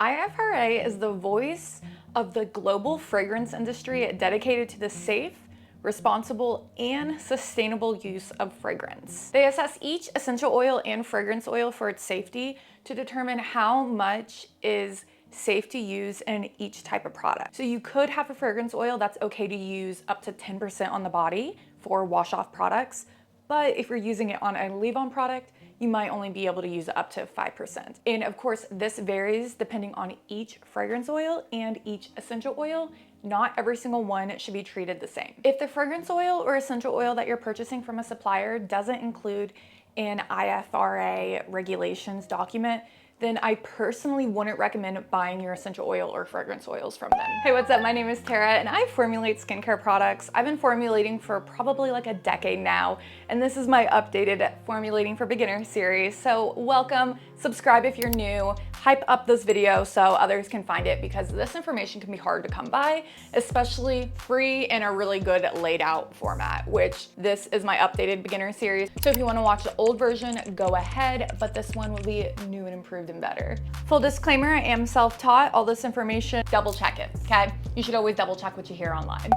IFRA is the voice of the global fragrance industry dedicated to the safe, responsible, and sustainable use of fragrance. They assess each essential oil and fragrance oil for its safety to determine how much is safe to use in each type of product. So you could have a fragrance oil that's okay to use up to 10% on the body for wash-off products, but if you're using it on a leave-on product, you might only be able to use up to 5%. And of course, this varies depending on each fragrance oil and each essential oil. Not every single one should be treated the same. If the fragrance oil or essential oil that you're purchasing from a supplier doesn't include an IFRA regulations document, then I personally wouldn't recommend buying your essential oil or fragrance oils from them. Hey, what's up? My name is Tara and I formulate skincare products. I've been formulating for probably like a decade now, and this is my updated Formulating for Beginners series. So welcome, subscribe if you're new, hype up this video so others can find it because this information can be hard to come by, especially free in a really good laid out format, which this is my updated beginner series. So if you want to watch the old version, go ahead, but this one will be new and improved and better. Full disclaimer, I am self-taught. All this information, double check it, okay? You should always double check what you hear online.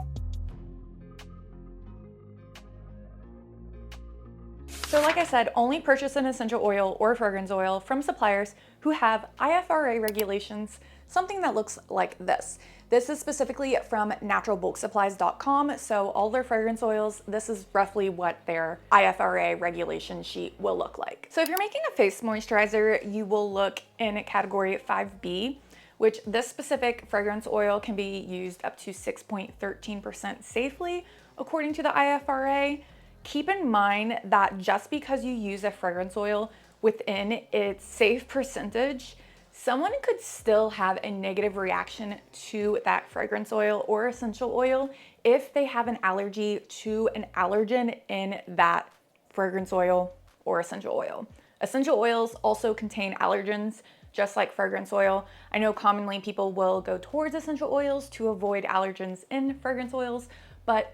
So like I said, only purchase an essential oil or fragrance oil from suppliers who have IFRA regulations, something that looks like this. This is specifically from naturalbulksupplies.com. So all their fragrance oils, this is roughly what their IFRA regulation sheet will look like. So if you're making a face moisturizer, you will look in category 5B, which this specific fragrance oil can be used up to 6.13% safely, according to the IFRA. Keep in mind that just because you use a fragrance oil within its safe percentage, someone could still have a negative reaction to that fragrance oil or essential oil if they have an allergy to an allergen in that fragrance oil or essential oil. Essential oils also contain allergens, just like fragrance oil. I know commonly people will go towards essential oils to avoid allergens in fragrance oils, but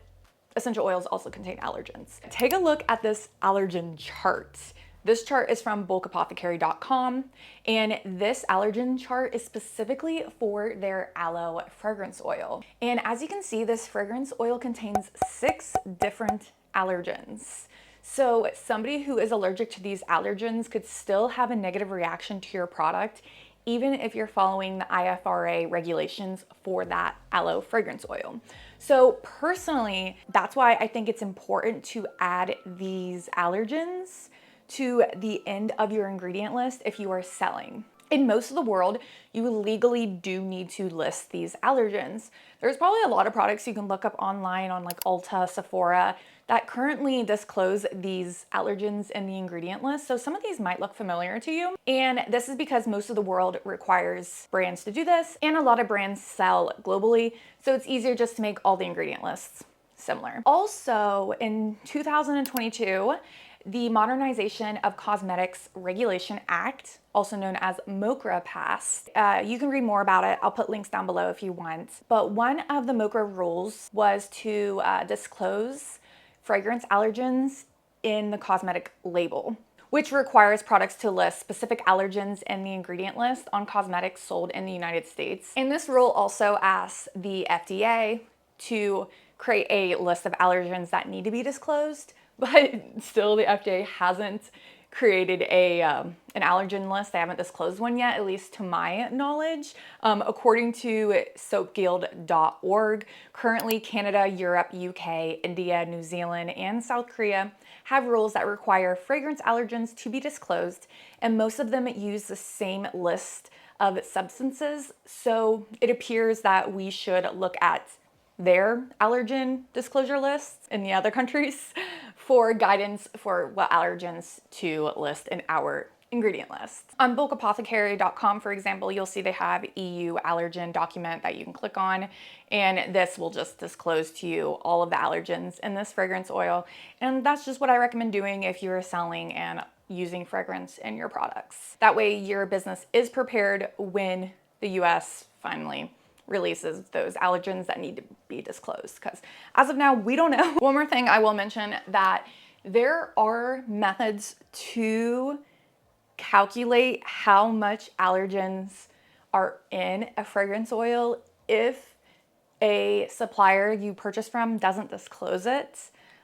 essential oils also contain allergens. Take a look at this allergen chart. This chart is from bulkapothecary.com, and this allergen chart is specifically for their aloe fragrance oil. And as you can see, this fragrance oil contains 6 different allergens. So somebody who is allergic to these allergens could still have a negative reaction to your product, even if you're following the IFRA regulations for that aloe fragrance oil. So personally, that's why I think it's important to add these allergens to the end of your ingredient list if you are selling. In most of the world, you legally do need to list these allergens. There's probably a lot of products you can look up online on like Ulta, Sephora, that currently disclose these allergens in the ingredient list. So some of these might look familiar to you. And this is because most of the world requires brands to do this, and a lot of brands sell globally. So it's easier just to make all the ingredient lists similar. Also, in 2022, the Modernization of Cosmetics Regulation Act, also known as MoCRA, passed. You can read more about it. I'll put links down below if you want. But one of the MoCRA rules was to disclose fragrance allergens in the cosmetic label, which requires products to list specific allergens in the ingredient list on cosmetics sold in the United States. And this rule also asks the FDA to create a list of allergens that need to be disclosed, but still the FDA hasn't created an allergen list. They haven't disclosed one yet, at least to my knowledge. According to soapguild.org, currently Canada, Europe, UK, India, New Zealand, and South Korea have rules that require fragrance allergens to be disclosed, and most of them use the same list of substances. So it appears that we should look at their allergen disclosure lists in the other countries for guidance for what allergens to list in our ingredient list. On bulkapothecary.com, for example, you'll see they have EU allergen document that you can click on, and this will just disclose to you all of the allergens in this fragrance oil. And that's just what I recommend doing if you're selling and using fragrance in your products. That way your business is prepared when the US finally releases those allergens that need to be disclosed, because as of now, we don't know. One more thing I will mention, that there are methods to calculate how much allergens are in a fragrance oil if a supplier you purchase from doesn't disclose it.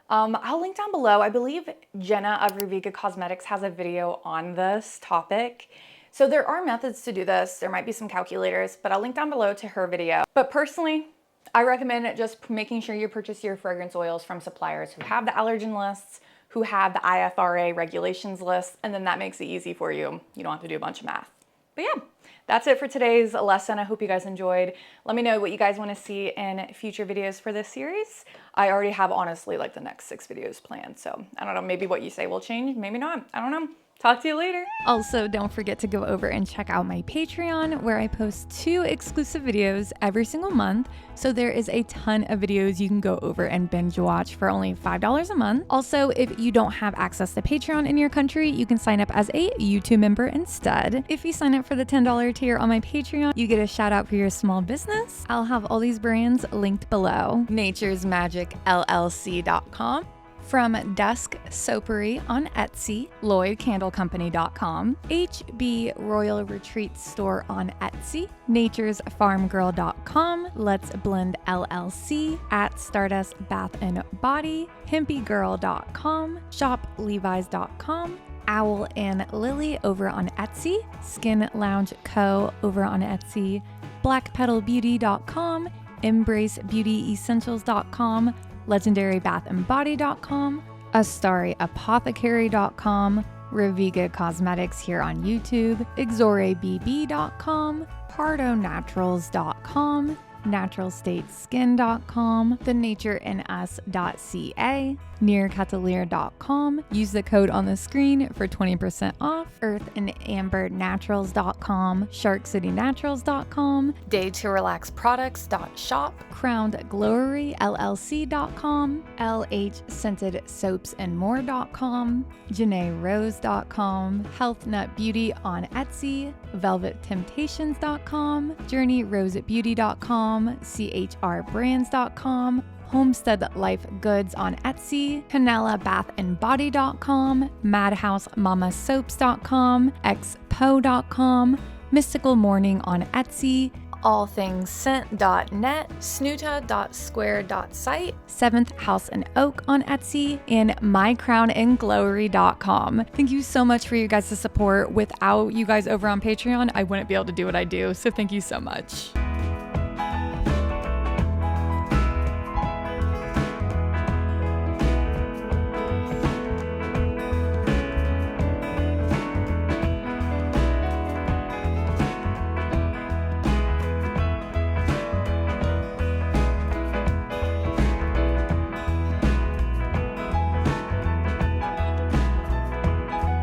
I'll link down below. I believe Jenna of Reviga Cosmetics has a video on this topic. So there are methods to do this. There might be some calculators, but I'll link down below to her video. But personally, I recommend just making sure you purchase your fragrance oils from suppliers who have the allergen lists, who have the IFRA regulations list, and then that makes it easy for you. You don't have to do a bunch of math. But yeah, that's it for today's lesson. I hope you guys enjoyed. Let me know what you guys want to see in future videos for this series. I already have honestly like the next 6 videos planned. So I don't know, maybe what you say will change, maybe not. I don't know. Talk to you later. Also, don't forget to go over and check out my Patreon, where I post 2 exclusive videos every single month. So there is a ton of videos you can go over and binge watch for only $5 a month. Also, if you don't have access to Patreon in your country, you can sign up as a YouTube member instead. If you sign up for the $10 tier on my Patreon, you get a shout out for your small business. I'll have all these brands linked below. naturesmagicllc.com. From Dusk Soapery on Etsy, LloydCandleCompany.com, HB Royal Retreat Store on Etsy, NaturesFarmGirl.com, Let's Blend LLC, at Stardust Bath and Body, HempyGirl.com, ShopLevi's.com, Owl and Lily over on Etsy, Skin Lounge Co. over on Etsy, BlackPetalBeauty.com, EmbraceBeautyEssentials.com, LegendaryBathAndBody.com, AstariApothecary.com, Reviga Cosmetics here on YouTube, XoreBB.com, PardoNaturals.com, NaturalStateSkin.com, TheNatureInUs.ca, NearCatalier.com. Use the code on the screen for 20% off. EarthAndAmberNaturals.com, SharkCityNaturals.com, DayToRelaxProducts.shop, CrownedGloryLLC.com, LHScentedSoapsAndMore.com, JanaeRose.com, HealthNutBeauty on Etsy, VelvetTemptations.com, JourneyRoseBeauty.com, CHRBrands.com, Homestead Life Goods on Etsy, CanellaBathandBody.com, MadhouseMamaSoaps.com, XPO.com, Mystical Morning on Etsy, allthingsscent.net, snoota.square.site, 7th House and Oak on Etsy, and mycrownandglory.com. Thank you so much for you guys' support. Without you guys over on Patreon, I wouldn't be able to do what I do, so thank you so much.